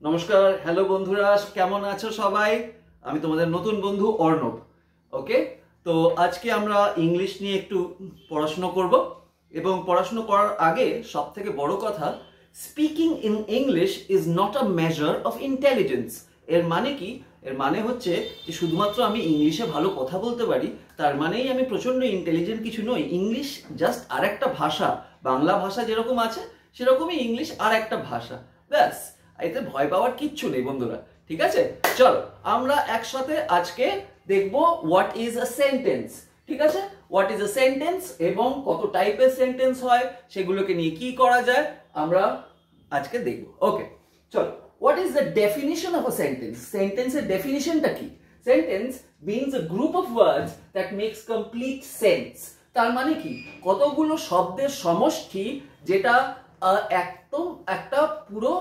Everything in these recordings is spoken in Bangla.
নমস্কার, হ্যালো বন্ধুরা, কেমন আছো সবাই? আমি তোমাদের নতুন বন্ধু অর্ণব। ওকে, তো আজকে আমরা ইংলিশ নিয়ে একটু পড়াশোনা করব এবং পড়াশোনা করার আগে সবথেকে বড় কথা, speaking in English is not a measure of intelligence. এর মানে কি? এর মানে হচ্ছে যে শুধুমাত্র আমি ইংলিশে ভালো কথা বলতে পারি তার মানেই আমি প্রচণ্ড ইন্টেলিজেন্ট কিছু নই। ইংলিশ জাস্ট আরেকটা ভাষা। বাংলা ভাষা যেরকম আছে সেরকমই ইংলিশ আর একটা ভাষা, ব্যাস। এতে ভয় পাওয়ার কিচ্ছু নেই বন্ধুরা, ঠিক আছে? চলো আমরা একসাথে আজকে দেখবো হোয়াট ইজ আ সেন্টেন্স। ঠিক আছে, হোয়াট ইজ আ সেন্টেন্স এবং কত টাইপের সেন্টেন্স হয়, সেগুলোকে নিয়ে কি করা যায় আমরা আজকে দেখবো। ওকে, চলো। What is the definition of a sentence? সেন্টেন্সের ডেফিনিশনটা কি? Sentence means a group of words that makes complete sense. তার মানে কি? কতগুলো শব্দের সমষ্টি যেটা একদম একটা পুরো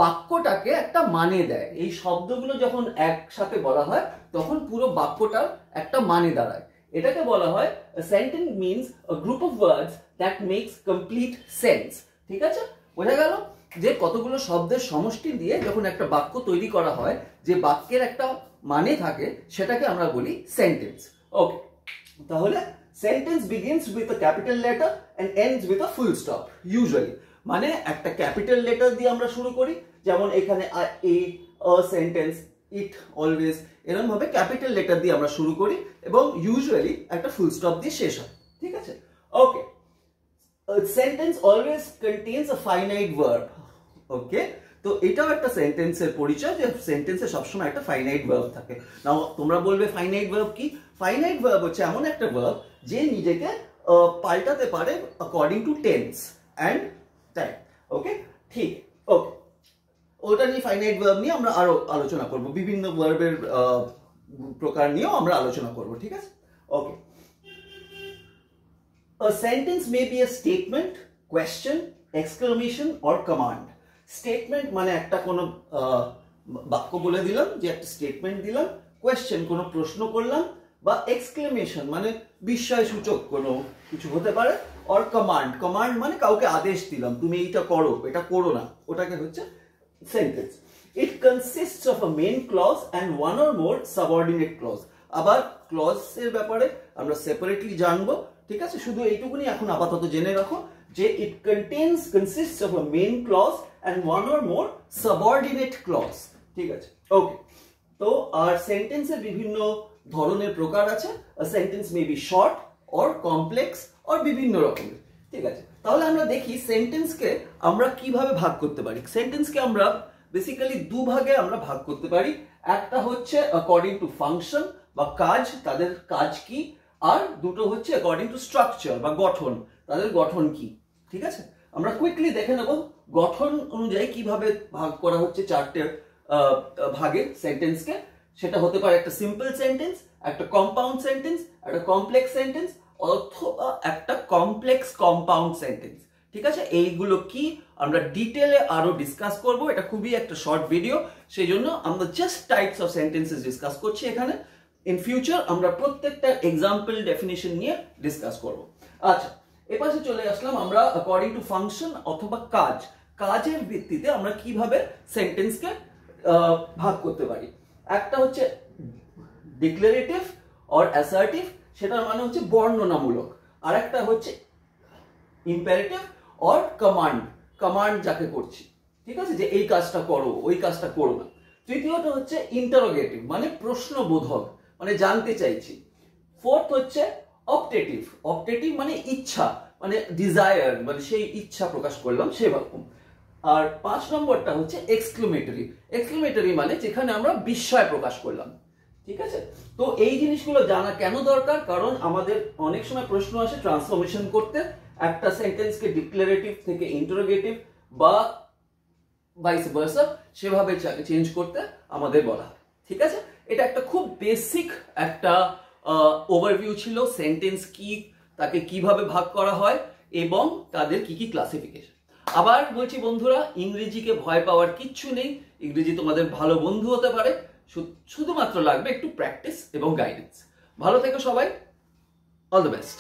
বাক্যটাকে একটা মানে দেয়। এই শব্দগুলো যখন একসাথে বলা হয় তখন পুরো বাক্যটার একটা মানে দাঁড়ায়। এটাকে বলা হয় sentence means a group of words that makes complete sense. ঠিক আছে, বোঝা গেল যে কতগুলো শব্দের সমষ্টি দিয়ে যখন একটা বাক্য তৈরি করা হয়, যে বাক্যের একটা মানে থাকে, সেটাকে আমরা বলি সেন্টেন্স। ওকে, তাহলে sentence begins with a capital letter and ends with a full stop. Usually মানে একটা ক্যাপিটাল লেটার দিয়ে আমরা শুরু করি, যেমন এখানে আ সেন্টেন্স, ইট, অলওয়েজ, এরকম ভাবে ক্যাপিটাল লেটার দিয়ে আমরা শুরু করি এবং ইউজুয়ালি একটা ফুল স্টপ দিয়ে শেষ হয়। ঠিক আছে, ওকে। সেন্টেন্স অলওয়েজ কন্টেইনস আ ফাইনাইট ভার্ব। ওকে, তো এটাও একটা সেন্টেন্সের পরিচয় যে সেন্টেন্সে সবসময় একটা ফাইনাইট ভার্ব থাকে। নাও তোমরা বলবে ফাইনাইট ভার্ব কি? ফাইনাইট ভার্ব হচ্ছে এমন একটা ভার্ব যে নিজেকে পাল্টাতে পারে according to tense and time. Okay, ঠিক। ওকে, ওটা নিয়ে ফাইনাইট ভার্ব নিয়ে আমরা আরো আলোচনা করব, বিভিন্ন ভার্বের প্রকার নিয়েও আমরা আলোচনা করব। ঠিক আছে, ওকে। A sentence may be a statement, question, exclamation or command. Statement মানে একটা কোনো বাক্য বলে দিলাম, যে একটা স্টেটমেন্ট দিলাম, কোয়েশ্চেন কোনো প্রশ্ন করলাম, বা এক্সক্লেমেশন মানে বিস্ময়সূচক কোনো কিছু হতে পারে, আর কমান্ড, কমান্ড মানে কাউকে আদেশ দিলাম তুমি এইটা করো, এটা করো না, ওটাকে হচ্ছে sentence. It consists of a main clause and one or more subordinate clause. আবার ক্লজের ব্যাপারে আমরা সেপারেটলি জানবো। ঠিক আছে, শুধু এইটুকুনি এখন আপাতত জেনে রাখো যে it consists of a main clause and one or more subordinate clause. ঠিক আছে, ওকে। তো আর সেন্টেন্সের বিভিন্ন ধরনের প্রকার আছে। Sentence may be short or complex or বিভিন্ন রকমের। ঠিক আছে, তাহলে আমরা দেখি সেন্টেন্সকে আমরা কিভাবে ভাগ করতে পারি। সেন্টেন্সকে আমরা বেসিক্যালি দুভাগে আমরা ভাগ করতে পারি। একটা হচ্ছে অ্যাকর্ডিং টু ফাংশন বা কাজ, তাদের কাজ কি, আর দুটো হচ্ছে অ্যাকর্ডিং টু স্ট্রাকচার বা গঠন, তাদের গঠন কি। ঠিক আছে, আমরা কুইকলি দেখে নেব গঠন অনুযায়ী কিভাবে ভাগ করা হচ্ছে চারটে ভাগে সেন্টেন্সকে। সেটা হতে পারে একটা সিম্পল সেন্টেন্স, একটা কম্পাউন্ড সেন্টেন্স, একটা কমপ্লেক্স সেন্টেন্স, অথবা একটা কমপ্লেক্স কম্পাউন্ড সেন্টেন্স। ঠিক আছে, এইগুলো কি আমরা ডিটেলে আরো ডিসকাস করব। এটা খুবই একটা শর্ট ভিডিও, সেই জন্য আমরা just types of sentences discuss করছি এখানে। ইন ফিউচার আমরা প্রত্যেকটা এক্সাম্পল ডেফিনিশন নিয়ে ডিসকাস করব। আচ্ছা, এপাশে চলে আসলাম আমরা অ্যাকর্ডিং টু ফাংশন অথবা কাজ। কাজের ভিত্তিতে আমরা কিভাবে সেন্টেন্সকে ভাগ করতে পারি। একটা হচ্ছে ডিক্লারেটিভ অর অ্যাসার্টিভ, সেটার মানে হচ্ছে বর্ণনামূলক। আর একটা হচ্ছে ইম্পারেটিভ অর কমান্ড, কমান্ড যাকে করছি। ঠিক আছে, যে এই কাজটা করো, ওই কাজটা করো না। তৃতীয়টা হচ্ছে ইন্টারোগেটিভ মানে প্রশ্নবোধক, মানে জানতে চাইছি। ফোর্থ হচ্ছে অপটেটিভ, অপটেটিভ মানে ইচ্ছা, মানে ডিজায়ার, মানে সেই ইচ্ছা প্রকাশ করলাম সেরকম। আর 5 নম্বরটা হচ্ছে এক্সক্লেমেটরি। এক্সক্লেমেটরি মানে যেখানে আমরা বিস্ময় প্রকাশ করলাম। ঠিক আছে, তো এই জিনিসগুলো জানা কেন দরকার? কারণ আমাদের অনেক সময় প্রশ্ন আসে ট্রান্সফরমেশন করতে, একটা সেন্টেন্সকে ডিক্লারেটিভ থেকে ইন্টারোগেটিভ বা ভাইস ভার্সা সেভাবে চেঞ্জ করতে আমাদের বলা হয়। ঠিক আছে, এটা একটা খুব বেসিক একটা ওভারভিউ ছিল সেন্টেন্স কি, তাকে কিভাবে ভাগ করা হয় এবং তাদের কি কি ক্লাসিফিকেশন। আবার বলছি বন্ধুরা, ইংরেজিকে ভয় পাওয়ার কিচ্ছু নেই। ইংরেজি তোমাদের ভালো বন্ধু হতে পারে, শুধুমাত্র লাগবে একটু প্র্যাকটিস এবং গাইডেন্স। ভালো থেকো সবাই, অল দ্য বেস্ট।